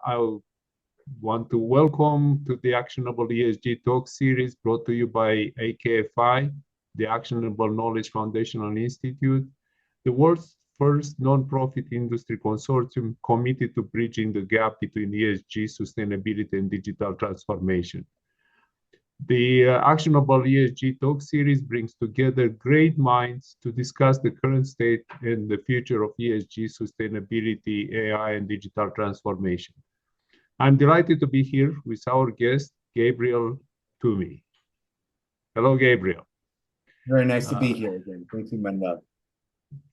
I want to welcome to the Actionable ESG Talks series brought to you by AKFI, the Actionable Knowledge Foundational Institute, the world's first non-profit industry consortium committed to bridging the gap between ESG, sustainability, and digital transformation. The Actionable ESG Talk series brings together great minds to discuss the current state and the future of ESG, sustainability, AI, and digital transformation. I'm delighted to be here with our guest, Gabriel Toomey. Hello, Gabriel. Very nice to be here again. Thank you, Manuel.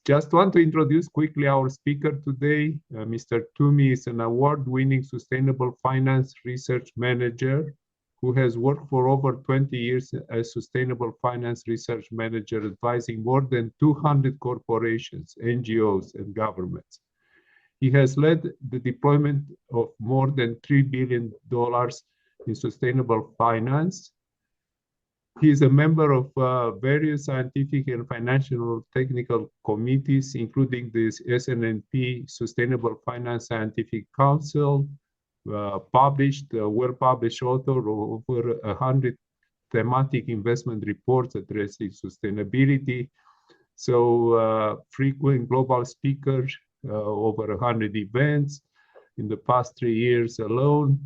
Just want to introduce quickly our speaker today. Mr. Toomey is an award-winning sustainable finance research manager who has worked for over 20 years as sustainable finance research manager, advising more than 200 corporations, NGOs, and governments. He has led the deployment of more than $3 billion in sustainable finance. He is a member of various scientific and financial technical committees, including the SNNP Sustainable Finance Scientific Council, well-published author of over 100 thematic investment reports addressing sustainability. So frequent global speaker, over 100 events in the past 3 years alone.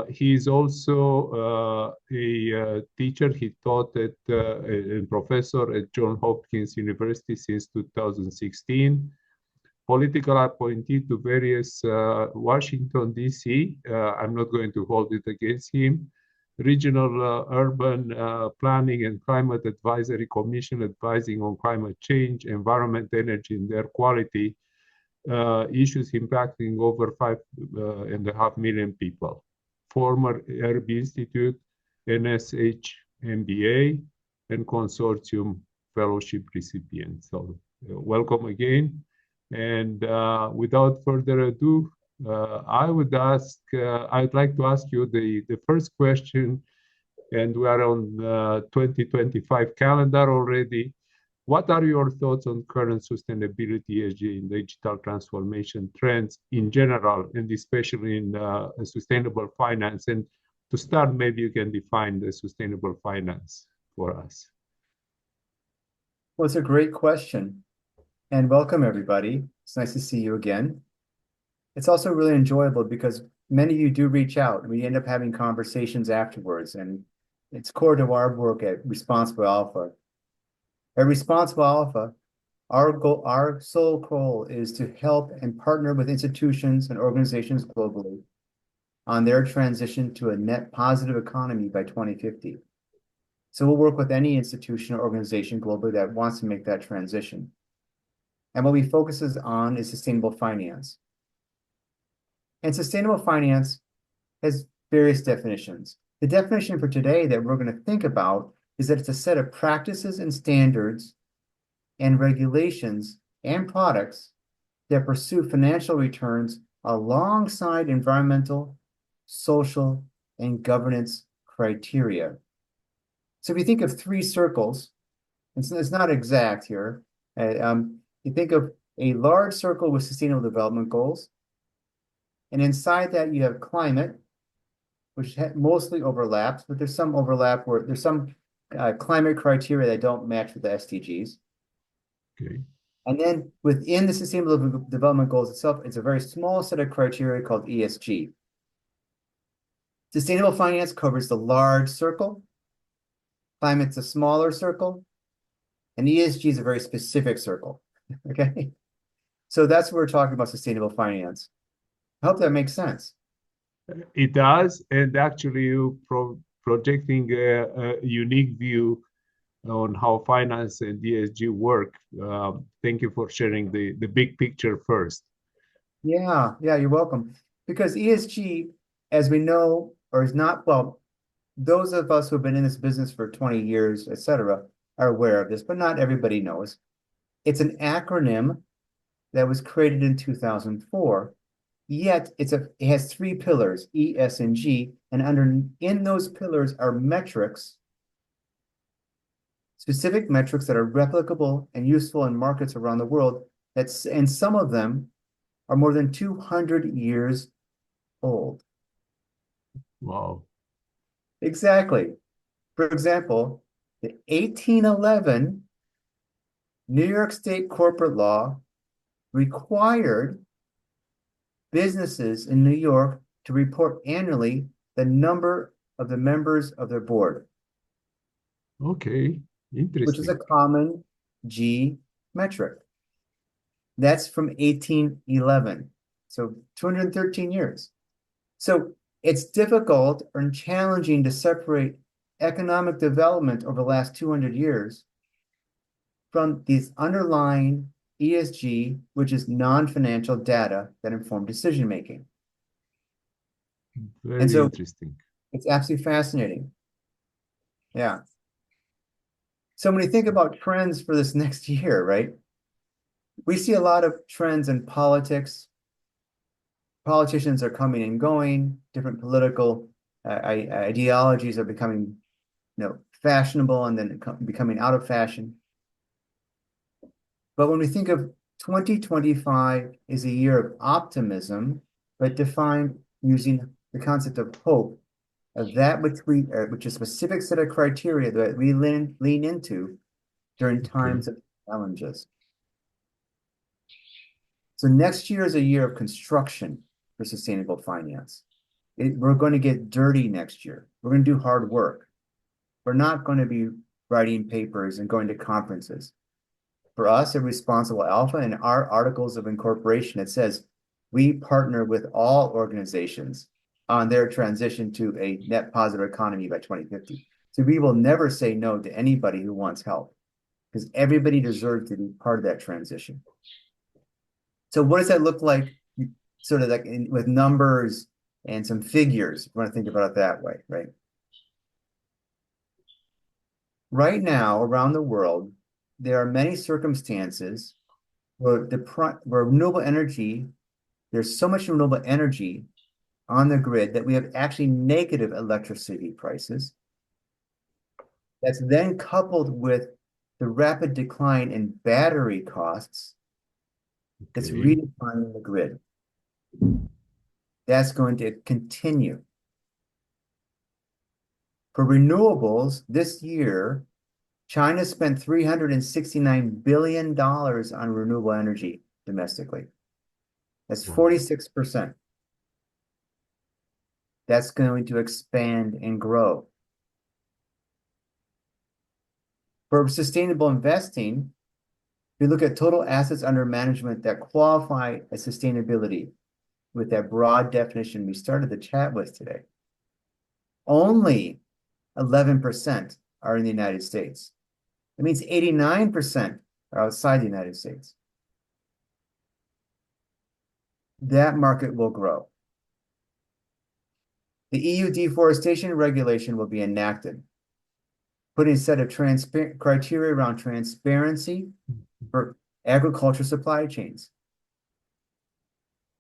He is also a teacher. He taught at a professor at Johns Hopkins University since 2016. Political appointee to various Washington, D.C. I'm not going to hold it against him. Regional Urban Planning and Climate Advisory Commission advising on climate change, environment, energy, and air quality issues impacting over 5.5 million people. Former Herb Institute, NSH MBA, and consortium fellowship recipient. So welcome again. And without further ado, I'd like to ask you the first question, and we are on 2025 calendar already. What are your thoughts on current sustainability, ESG, and digital transformation trends in general, and especially in sustainable finance? And to start, maybe you can define the sustainable finance for us. Well, it's a great question. And welcome, everybody. It's nice to see you again. It's also really enjoyable because many of you do reach out, and we end up having conversations afterwards. And it's core to our work at Responsible Alpha. At Responsible Alpha, our sole goal is to help and partner with institutions and organizations globally on their transition to a net positive economy by 2050. So we'll work with any institution or organization globally that wants to make that transition. And what we focus on is sustainable finance. And sustainable finance has various definitions. The definition for today that we're going to think about is that it's a set of practices and standards and regulations and products that pursue financial returns alongside environmental, social, and governance criteria. So if you think of 3 circles, it's not exact here. You think of a large circle with sustainable development goals, and inside that you have climate, which mostly overlaps, but there's some overlap where there's some climate criteria that don't match with the SDGs. Okay. And then within the Sustainable Development Goals itself, it's a very small set of criteria called ESG. Sustainable finance covers the large circle, climate's a smaller circle, and ESG is a very specific circle. Okay, so that's what we're talking about sustainable finance. I hope that makes sense. It does, and actually you projecting a unique view on how finance and ESG work. Thank you for sharing the big picture first. Yeah, you're welcome. Because ESG, as we know, or is not, well, those of us who have been in this business for 20 years, et cetera, are aware of this, but not everybody knows. It's an acronym that was created in 2004, yet it has 3 pillars, E, S, and G, and in those pillars are metrics, specific metrics that are replicable and useful in markets around the world, and some of them are more than 200 years old. Wow. Exactly. For example, the 1811 New York State corporate law required businesses in New York to report annually the number of the members of their board, Okay. which is a Interesting. common G metric. That's from 1811, so 213 years. So it's difficult and challenging to separate economic development over the last 200 years from these underlying ESG, which is non-financial data that inform decision making. And Very so interesting. it's absolutely fascinating. Yeah. So when you think about trends for this next year, right? We see a lot of trends in politics. Politicians are coming and going. Different political ideologies are becoming, fashionable and then becoming out of fashion. But when we think of 2025 is a year of optimism, but defined using the concept of hope, of that which is a specific set of criteria that we lean into during times of challenges. So next year is a year of construction for sustainable finance. We're going to get dirty next year. We're going to do hard work. We're not going to be writing papers and going to conferences. For us at Responsible Alpha, in our articles of incorporation, it says we partner with all organizations on their transition to a net positive economy by 2050. So we will never say no to anybody who wants help, because everybody deserves to be part of that transition. So what does that look like, sort of like with numbers and some figures? You want to think about it that way, right? Right now, around the world, there are many circumstances where renewable energy, there's so much renewable energy on the grid that we have actually negative electricity prices. That's then coupled with the rapid decline in battery costs. That's redefining the grid. That's going to continue. For renewables, this year, China spent $369 billion on renewable energy domestically. That's 46%. That's going to expand and grow. For sustainable investing, we look at total assets under management that qualify as sustainability with that broad definition we started the chat with today. Only 11% are in the United States. That means 89% are outside the United States. That market will grow. The EU deforestation regulation will be enacted, putting a set of criteria around transparency for agriculture supply chains.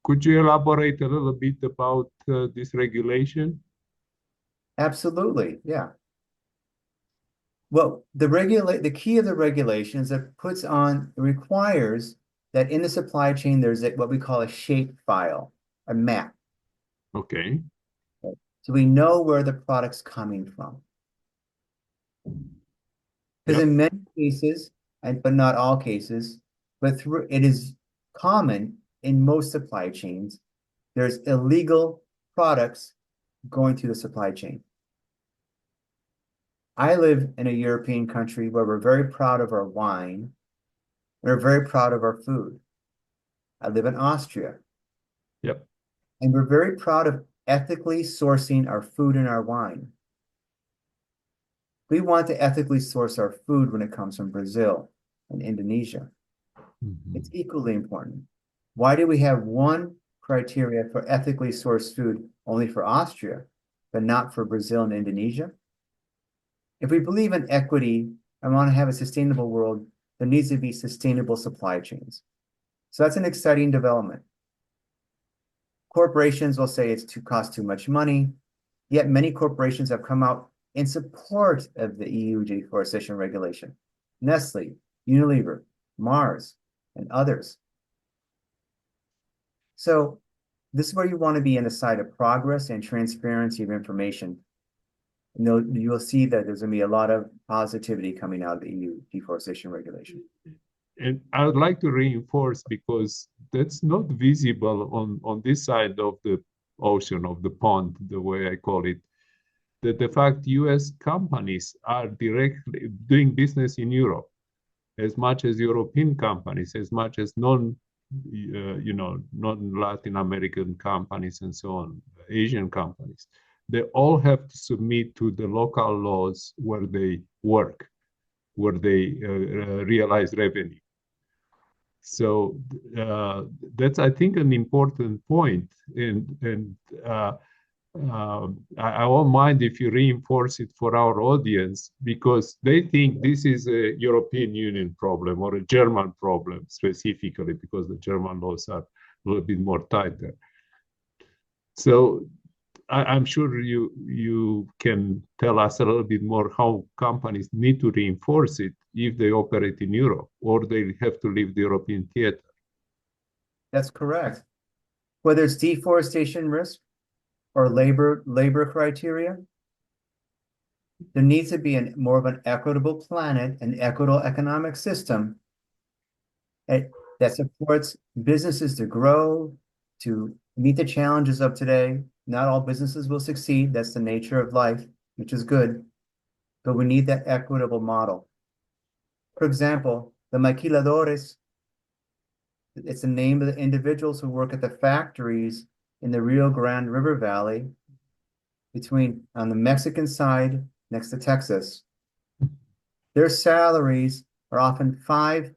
Could you elaborate a little bit about this regulation? Absolutely, yeah. Well, the key of the regulation is that requires that in the supply chain there's what we call a shape file, a map. Okay. So we know where the product's coming from. Because in many cases, but not all cases, it is common in most supply chains, there's illegal products going through the supply chain. I live in a European country where we're very proud of our wine. We're very proud of our food. I live in Austria. Yep. And we're very proud of ethically sourcing our food and our wine. We want to ethically source our food when it comes from Brazil and Indonesia. It's equally important. Why do we have one criteria for ethically sourced food only for Austria, but not for Brazil and Indonesia? If we believe in equity and want to have a sustainable world, there needs to be sustainable supply chains. So that's an exciting development. Corporations will say costs too much money, yet many corporations have come out in support of the EU deforestation regulation. Nestle, Unilever, Mars, and others. So this is where you want to be on the side of progress and transparency of information. And you'll see that there's going to be a lot of positivity coming out of the EU deforestation regulation. And I would like to reinforce, because that's not visible on this side of the ocean, of the pond, the way I call it, that the fact US companies are directly doing business in Europe as much as European companies, as much as non-Latin American companies and so on, Asian companies. They all have to submit to the local laws where they work, where they realize revenue. So that's, I think, an important point. And I won't mind if you reinforce it for our audience, because they think this is a European Union problem or a German problem specifically, because the German laws are a little bit more tighter. So I'm sure you can tell us a little bit more how companies need to reinforce it if they operate in Europe, or they have to leave the European theater. That's correct. Whether it's deforestation risk or labor criteria, there needs to be more of an equitable planet, an equitable economic system that supports businesses to grow, to meet the challenges of today. Not all businesses will succeed. That's the nature of life, which is good. But we need that equitable model. For example, the maquiladores, it's the name of the individuals who work at the factories in the Rio Grande River Valley on the Mexican side next to Texas. Their salaries are often 5%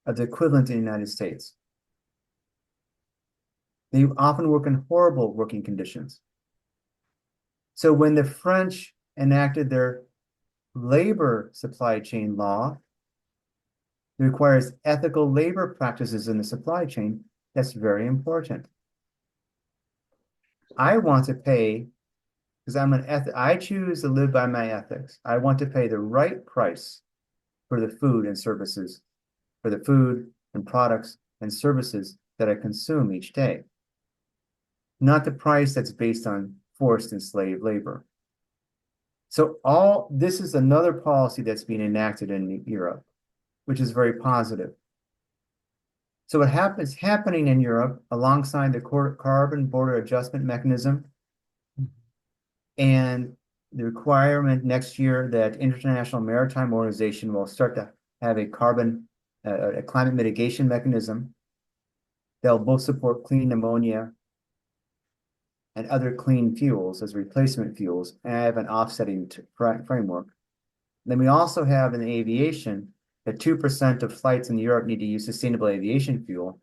of the equivalent in the United States. They often work in horrible working conditions. So when the French enacted their labor supply chain law, it requires ethical labor practices in the supply chain. That's very important. I want to pay, because I choose to live by my ethics. I want to pay the right price for the food and services, for the food and products and services that I consume each day. Not the price that's based on forced enslaved labor. So this is another policy that's being enacted in Europe, which is very positive. So what is happening in Europe alongside the carbon border adjustment mechanism and the requirement next year that International Maritime Organization will start to have a climate mitigation mechanism that will both support clean ammonia and other clean fuels as replacement fuels, and have an offsetting framework. Then we also have in aviation that 2% of flights in Europe need to use sustainable aviation fuel.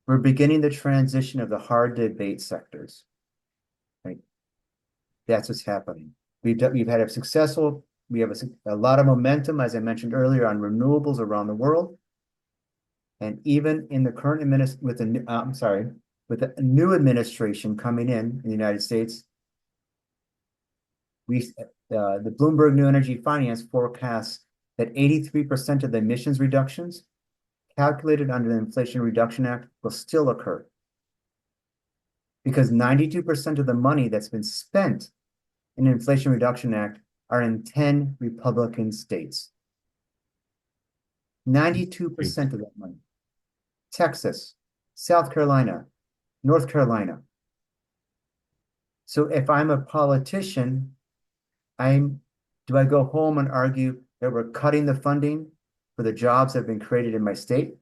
We're beginning the transition of the hard to abate sectors. Right? That's what's happening. We have a lot of momentum, as I mentioned earlier, on renewables around the world. And even in the current with the new administration coming in the United States, the Bloomberg New Energy Finance forecasts that 83% of the emissions reductions calculated under the Inflation Reduction Act will still occur, because 92% of the money that's been spent in the Inflation Reduction Act are in 10 Republican states. 92% of that money. Texas, South Carolina, North Carolina. So if I'm a politician, do I go home and argue that we're cutting the funding for the jobs that have been created in my state?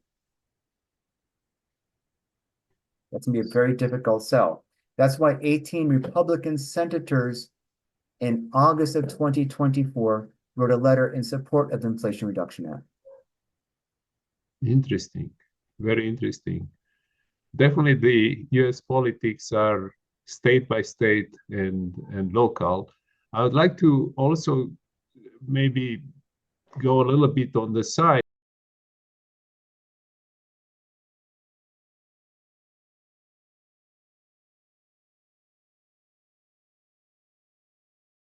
That's going to be a very difficult sell. That's why 18 Republican senators in August of 2024 wrote a letter in support of the Inflation Reduction Act. Interesting, very interesting. Definitely the US politics are state by state and local. I would like to also maybe go a little bit on the side